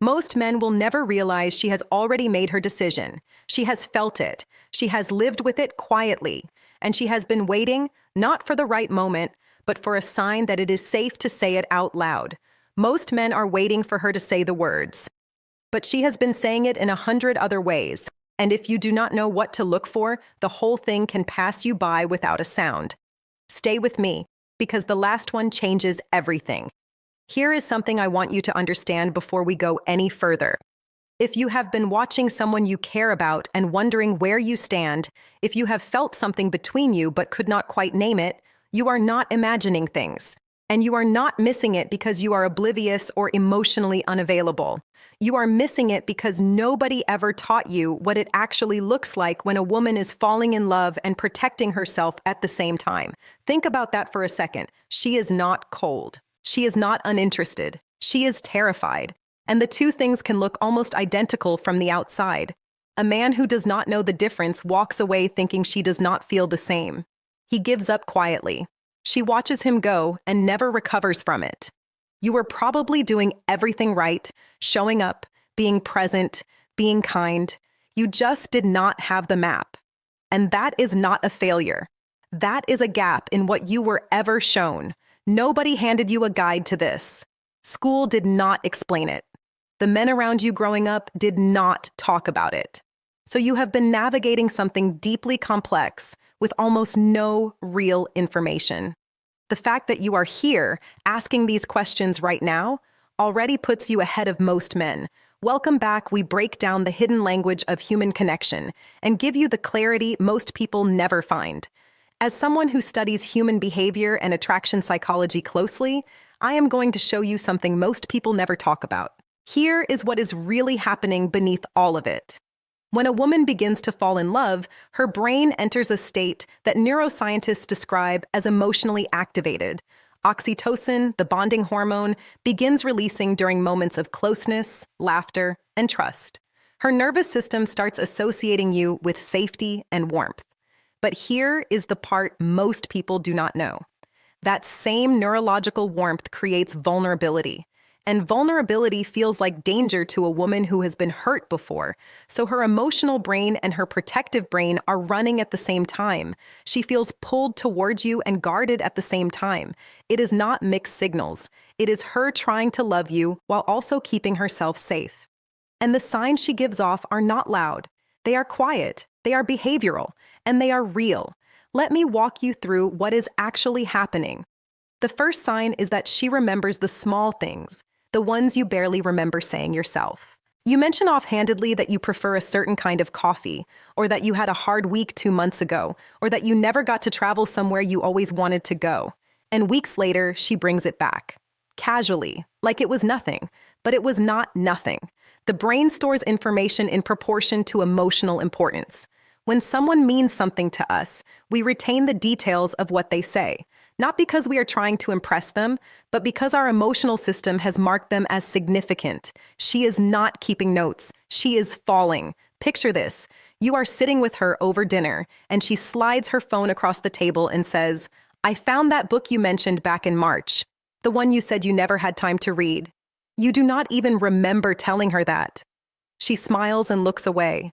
Most men will never realize she has already made her decision. She has felt it. She has lived with it quietly. And she has been waiting, not for the right moment, but for a sign that it is safe to say it out loud. Most men are waiting for her to say the words. But she has been saying it in 100 other ways. And if you do not know what to look for, the whole thing can pass you by without a sound. Stay with me, because the last one changes everything. Here is something I want you to understand before we go any further. If you have been watching someone you care about and wondering where you stand, if you have felt something between you but could not quite name it, you are not imagining things. And you are not missing it because you are oblivious or emotionally unavailable. You are missing it because nobody ever taught you what it actually looks like when a woman is falling in love and protecting herself at the same time. Think about that for a second. She is not cold. She is not uninterested. She is terrified. And the two things can look almost identical from the outside. A man who does not know the difference walks away thinking she does not feel the same. He gives up quietly. She watches him go and never recovers from it. You were probably doing everything right, showing up, being present, being kind. You just did not have the map. And that is not a failure. That is a gap in what you were ever shown. Nobody handed you a guide to this. School did not explain it. The men around you growing up did not talk about it. So you have been navigating something deeply complex with almost no real information. The fact that you are here asking these questions right now already puts you ahead of most men. Welcome back. We break down the hidden language of human connection and give you the clarity most people never find. As someone who studies human behavior and attraction psychology closely, I am going to show you something most people never talk about. Here is what is really happening beneath all of it. When a woman begins to fall in love, her brain enters a state that neuroscientists describe as emotionally activated. Oxytocin, the bonding hormone, begins releasing during moments of closeness, laughter, and trust. Her nervous system starts associating you with safety and warmth. But here is the part most people do not know. That same neurological warmth creates vulnerability. And vulnerability feels like danger to a woman who has been hurt before. So her emotional brain and her protective brain are running at the same time. She feels pulled towards you and guarded at the same time. It is not mixed signals. It is her trying to love you while also keeping herself safe. And the signs she gives off are not loud. They are quiet. They are behavioral. And they are real. Let me walk you through what is actually happening. The first sign is that she remembers the small things, the ones you barely remember saying yourself. You mention offhandedly that you prefer a certain kind of coffee, or that you had a hard week 2 months ago, or that you never got to travel somewhere you always wanted to go. And weeks later, she brings it back. Casually, like it was nothing. But it was not nothing. The brain stores information in proportion to emotional importance. When someone means something to us, we retain the details of what they say, not because we are trying to impress them, but because our emotional system has marked them as significant. She is not keeping notes. She is falling. Picture this. You are sitting with her over dinner, and she slides her phone across the table and says, "I found that book you mentioned back in March, the one you said you never had time to read." You do not even remember telling her that. She smiles and looks away.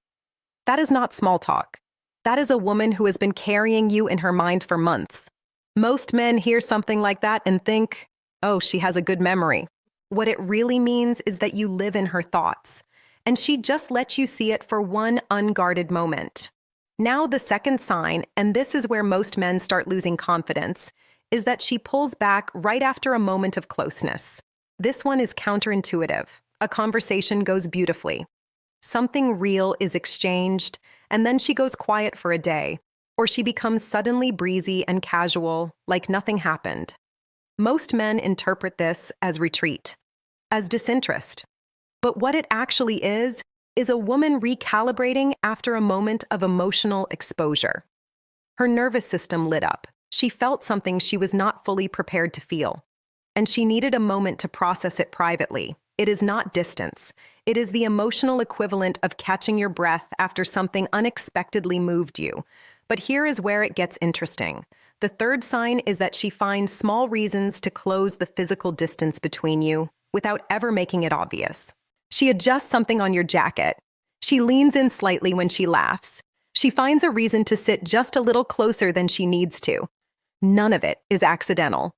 That is not small talk. That is a woman who has been carrying you in her mind for months. Most men hear something like that and think, oh, she has a good memory. What it really means is that you live in her thoughts, and she just lets you see it for one unguarded moment. Now the second sign, and this is where most men start losing confidence, is that she pulls back right after a moment of closeness. This one is counterintuitive. A conversation goes beautifully. Something real is exchanged, and then she goes quiet for a day, or she becomes suddenly breezy and casual, like nothing happened. Most men interpret this as retreat, as disinterest. But what it actually is a woman recalibrating after a moment of emotional exposure. Her nervous system lit up. She felt something she was not fully prepared to feel, and she needed a moment to process it privately. It is not distance. It is the emotional equivalent of catching your breath after something unexpectedly moved you. But here is where it gets interesting. The third sign is that she finds small reasons to close the physical distance between you without ever making it obvious. She adjusts something on your jacket. She leans in slightly when she laughs. She finds a reason to sit just a little closer than she needs to. None of it is accidental.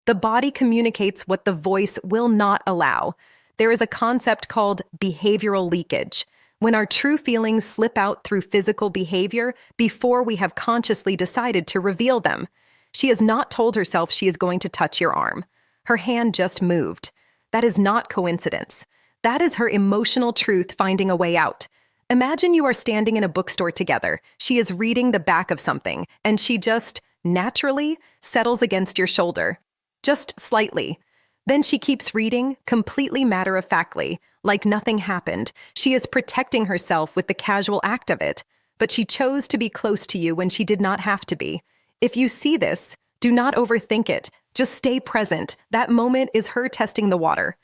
The body communicates what the voice will not allow. There is a concept called behavioral leakage, when our true feelings slip out through physical behavior before we have consciously decided to reveal them. She has not told herself she is going to touch your arm. Her hand just moved. That is not coincidence. That is her emotional truth finding a way out. Imagine you are standing in a bookstore together. She is reading the back of something, and she just naturally settles against your shoulder. Just slightly. Then she keeps reading, completely matter-of-factly, like nothing happened. She is protecting herself with the casual act of it, but she chose to be close to you when she did not have to be. If you see this, do not overthink it. Just stay present. That moment is her testing the water.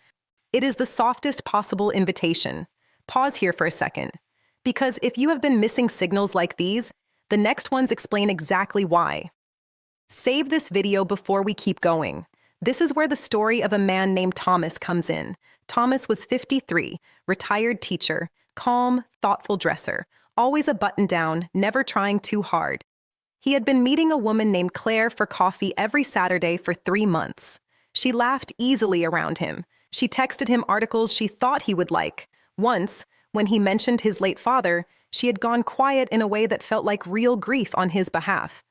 It is the softest possible invitation. Pause here for a second. Because if you have been missing signals like these, the next ones explain exactly why. Save this video before we keep going. This is where the story of a man named Thomas comes in. Thomas was 53, retired teacher, calm, thoughtful dresser, always a button down, never trying too hard. He had been meeting a woman named Claire for coffee every Saturday for 3 months. She laughed easily around him. She texted him articles she thought he would like. Once, when he mentioned his late father, she had gone quiet in a way that felt like real grief on his behalf.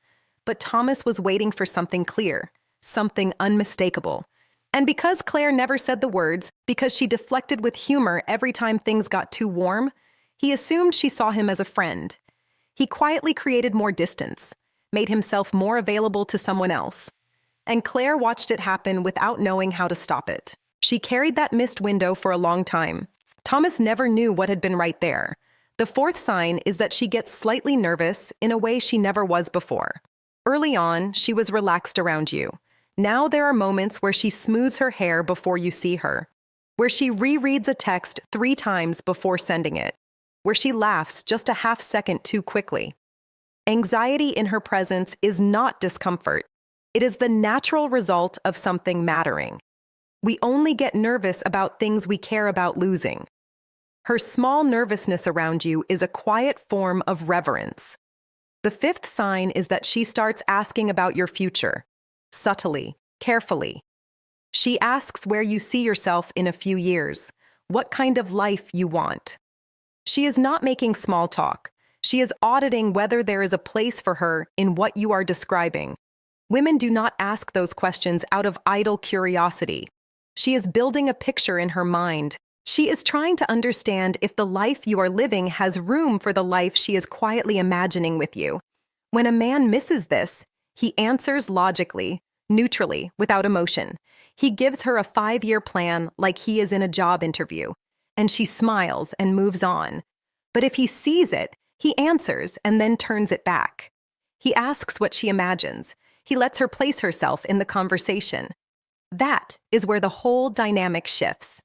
But Thomas was waiting for something clear, something unmistakable. And because Claire never said the words, because she deflected with humor every time things got too warm, he assumed she saw him as a friend. He quietly created more distance, made himself more available to someone else. And Claire watched it happen without knowing how to stop it. She carried that missed window for a long time. Thomas never knew what had been right there. The fourth sign is that she gets slightly nervous in a way she never was before. Early on, she was relaxed around you. Now there are moments where she smooths her hair before you see her, where she rereads a text 3 times before sending it, where she laughs just a half second too quickly. Anxiety in her presence is not discomfort. It is the natural result of something mattering. We only get nervous about things we care about losing. Her small nervousness around you is a quiet form of reverence. The fifth sign is that she starts asking about your future, subtly, carefully. She asks where you see yourself in a few years, what kind of life you want. She is not making small talk. She is auditing whether there is a place for her in what you are describing. Women do not ask those questions out of idle curiosity. She is building a picture in her mind. She is trying to understand if the life you are living has room for the life she is quietly imagining with you. When a man misses this, he answers logically, neutrally, without emotion. He gives her a 5-year plan like he is in a job interview, and she smiles and moves on. But if he sees it, he answers and then turns it back. He asks what she imagines. He lets her place herself in the conversation. That is where the whole dynamic shifts.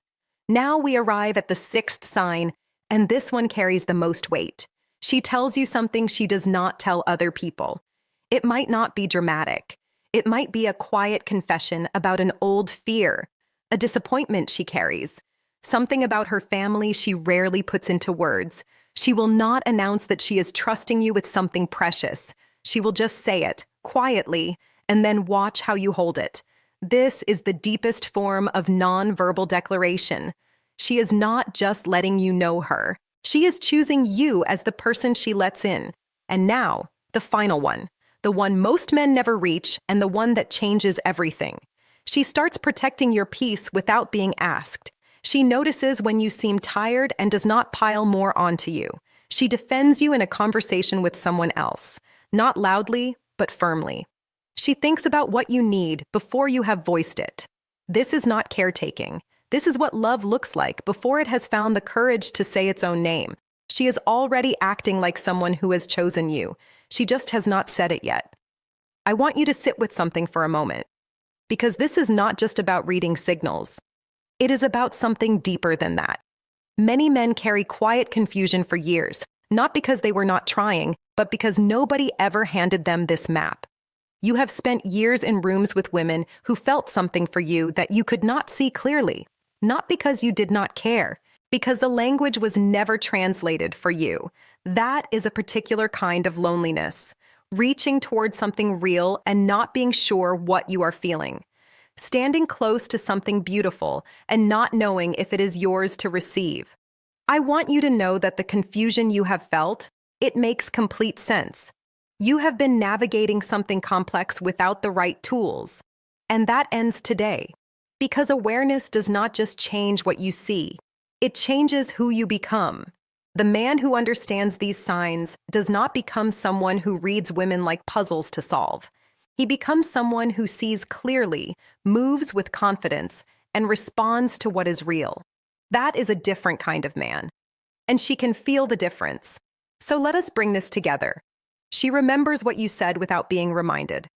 Now we arrive at the 6th sign, and this one carries the most weight. She tells you something she does not tell other people. It might not be dramatic. It might be a quiet confession about an old fear, a disappointment she carries, something about her family she rarely puts into words. She will not announce that she is trusting you with something precious. She will just say it, quietly, and then watch how you hold it. This is the deepest form of non-verbal declaration. She is not just letting you know her. She is choosing you as the person she lets in. And now, the final one, the one most men never reach and the one that changes everything. She starts protecting your peace without being asked. She notices when you seem tired and does not pile more onto you. She defends you in a conversation with someone else, not loudly, but firmly. She thinks about what you need before you have voiced it. This is not caretaking. This is what love looks like before it has found the courage to say its own name. She is already acting like someone who has chosen you. She just has not said it yet. I want you to sit with something for a moment, because this is not just about reading signals. It is about something deeper than that. Many men carry quiet confusion for years, not because they were not trying, but because nobody ever handed them this map. You have spent years in rooms with women who felt something for you that you could not see clearly, not because you did not care, because the language was never translated for you. That is a particular kind of loneliness, reaching towards something real and not being sure what you are feeling. Standing close to something beautiful and not knowing if it is yours to receive. I want you to know that the confusion you have felt, it makes complete sense. You have been navigating something complex without the right tools. And that ends today. Because awareness does not just change what you see, it changes who you become. The man who understands these signs does not become someone who reads women like puzzles to solve. He becomes someone who sees clearly, moves with confidence, and responds to what is real. That is a different kind of man. And she can feel the difference. So let us bring this together. She remembers what you said without being reminded.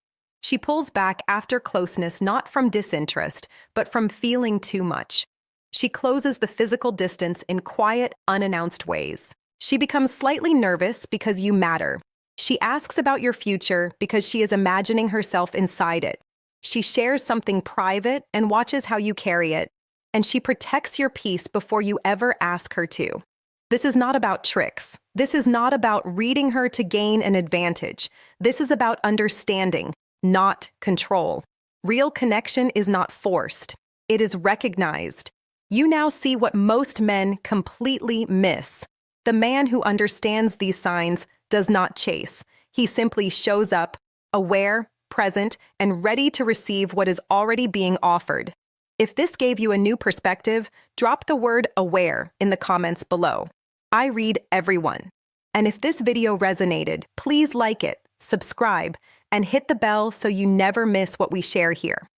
She pulls back after closeness not from disinterest, but from feeling too much. She closes the physical distance in quiet, unannounced ways. She becomes slightly nervous because you matter. She asks about your future because she is imagining herself inside it. She shares something private and watches how you carry it. And she protects your peace before you ever ask her to. This is not about tricks. This is not about reading her to gain an advantage. This is about understanding, not control. Real connection is not forced. It is recognized. You now see what most men completely miss. The man who understands these signs does not chase. He simply shows up, aware, present, and ready to receive what is already being offered. If this gave you a new perspective, drop the word aware in the comments below. I read everyone. And if this video resonated, please like it, subscribe, and hit the bell so you never miss what we share here.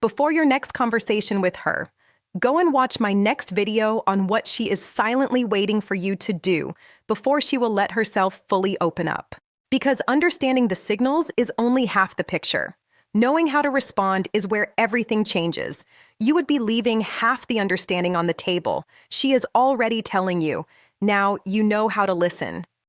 Before your next conversation with her, go and watch my next video on what she is silently waiting for you to do before she will let herself fully open up. Because understanding the signals is only half the picture. Knowing how to respond is where everything changes. You would be leaving half the understanding on the table. She is already telling you. Now you know how to listen.